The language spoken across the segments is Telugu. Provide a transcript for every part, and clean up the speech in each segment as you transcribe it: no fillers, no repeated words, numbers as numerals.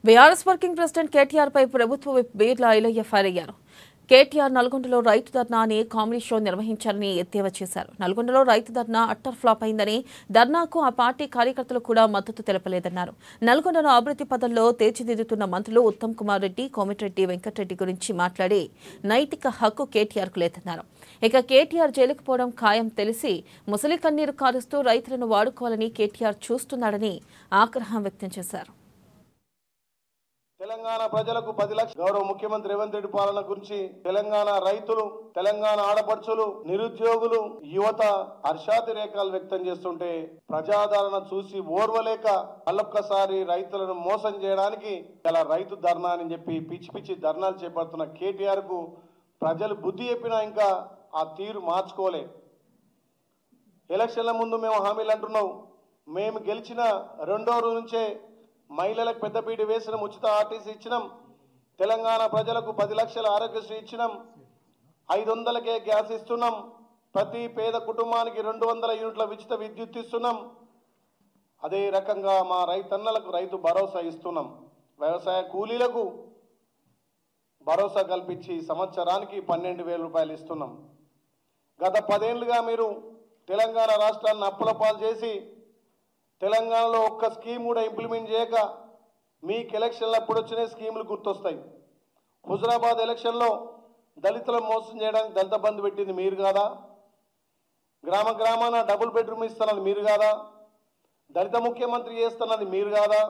బీఆర్ఎస్ వర్కింగ్ ప్రెసిడెంట్ కేటీఆర్ పై ప్రభుత్వ విప్ బీర్ల ఐలయ్య ఫైర్ అయ్యారు. కేటీఆర్ నల్గొండలో రైతు ధర్నా అని కామెడీ షో నిర్వహించారని ఎద్దేవా చేశారు. నల్గొండలో రైతు ధర్నా అట్టర్ ఫ్లాప్ అయిందని, ధర్నాకు ఆ పార్టీ కార్యకర్తలు కూడా మద్దతు తెలపలేదన్నారు. నల్గొండను అభివృద్ధి పదంలో తీర్చిదిద్దుతున్న మంత్రులు ఉత్తమ్ కుమార్ రెడ్డి, కోమటిరెడ్డి వెంకటరెడ్డి గురించి మాట్లాడి నైతిక హక్కు కేటీఆర్కు లేదన్నారు. ఇక కేటీఆర్ జైలుకు పోవడం ఖాయం తెలిసి ముసలి కన్నీరు కారుస్తూ రైతులను వాడుకోవాలని కేటీఆర్ చూస్తున్నాడని ఆగ్రహం వ్యక్తం చేశారు. తెలంగాణ ప్రజలకు 10 లక్షల గౌరవ ముఖ్యమంత్రి రేవంత్ రెడ్డి పాలన గురించి తెలంగాణ రైతులు, తెలంగాణ ఆడపడుచులు, నిరుద్యోగులు, యువత హర్షాతిరేకాలు వ్యక్తం చేస్తుంటే ప్రజాదరణ చూసి ఓర్వలేక మళ్ళొక్కసారి రైతులను మోసం చేయడానికి ఇలా రైతు ధర్నా అని చెప్పి పిచ్చి పిచ్చి ధర్నాలు చేపడుతున్న కేటీఆర్ కు ప్రజలు బుద్ధి చెప్పినా ఇంకా ఆ తీరు మార్చుకోలే. ఎలక్షన్ల ముందు మేము హామీలు అంటున్నాం. మేము గెలిచిన 2వ రోజు నుంచే మహిళలకు పెద్దపీట వేసిన ఉచిత ఆర్టీసీ ఇచ్చినాం. తెలంగాణ ప్రజలకు 10 లక్షల ఆరోగ్యశ్రీ ఇచ్చినాం. 500కే గ్యాస్ ఇస్తున్నాం. ప్రతి పేద కుటుంబానికి 200 యూనిట్ల ఉచిత విద్యుత్ ఇస్తున్నాం. అదే రకంగా మా రైతన్నలకు రైతు భరోసా ఇస్తున్నాం. వ్యవసాయ కూలీలకు భరోసా కల్పించి సంవత్సరానికి 12,000 రూపాయలు ఇస్తున్నాం. గత 10 ఏళ్లుగా మీరు తెలంగాణ రాష్ట్రాన్ని అప్పుల పాలు చేసి తెలంగాణలో ఒక్క స్కీమ్ కూడా ఇంప్లిమెంట్ చేయక మీకు ఎలక్షన్లు అప్పుడు వచ్చిన స్కీములు గుర్తొస్తాయి. హుజరాబాద్ ఎలక్షన్లో దళితులను మోసం చేయడానికి దళిత బంధు పెట్టింది మీరు కాదా? గ్రామ గ్రామాన డబుల్ బెడ్రూమ్ ఇస్తున్నది మీరు కాదా? దళిత ముఖ్యమంత్రి చేస్తున్నది మీరు కాదా?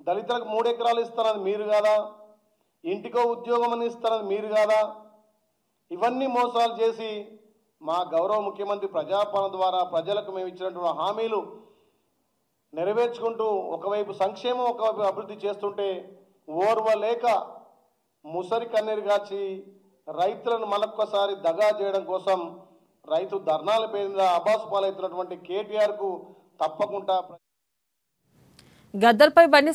దళితులకు 3 ఎకరాలు ఇస్తున్నది మీరు కాదా? ఇంటికో ఉద్యోగం అని ఇస్తున్నది మీరు కాదా? ఇవన్నీ మోసాలు చేసి మా గౌరవ ముఖ్యమంత్రి ప్రజాపాలన ద్వారా ప్రజలకు మేము ఇచ్చినటువంటి హామీలు నెరవేర్చుకుంటూ ఒకవైపు సంక్షేమం, ఒకవైపు అభివృద్ధి చేస్తుంటే ఓర్వలేక ముసరి కన్నీరు గాచి రైతులను మరొక్కసారి దగా చేయడం కోసం రైతు ధర్నాల పేరున అబాసు పాలవుతున్నటువంటి కేటీఆర్ కు తప్పకుండా గద్దర్పై బండి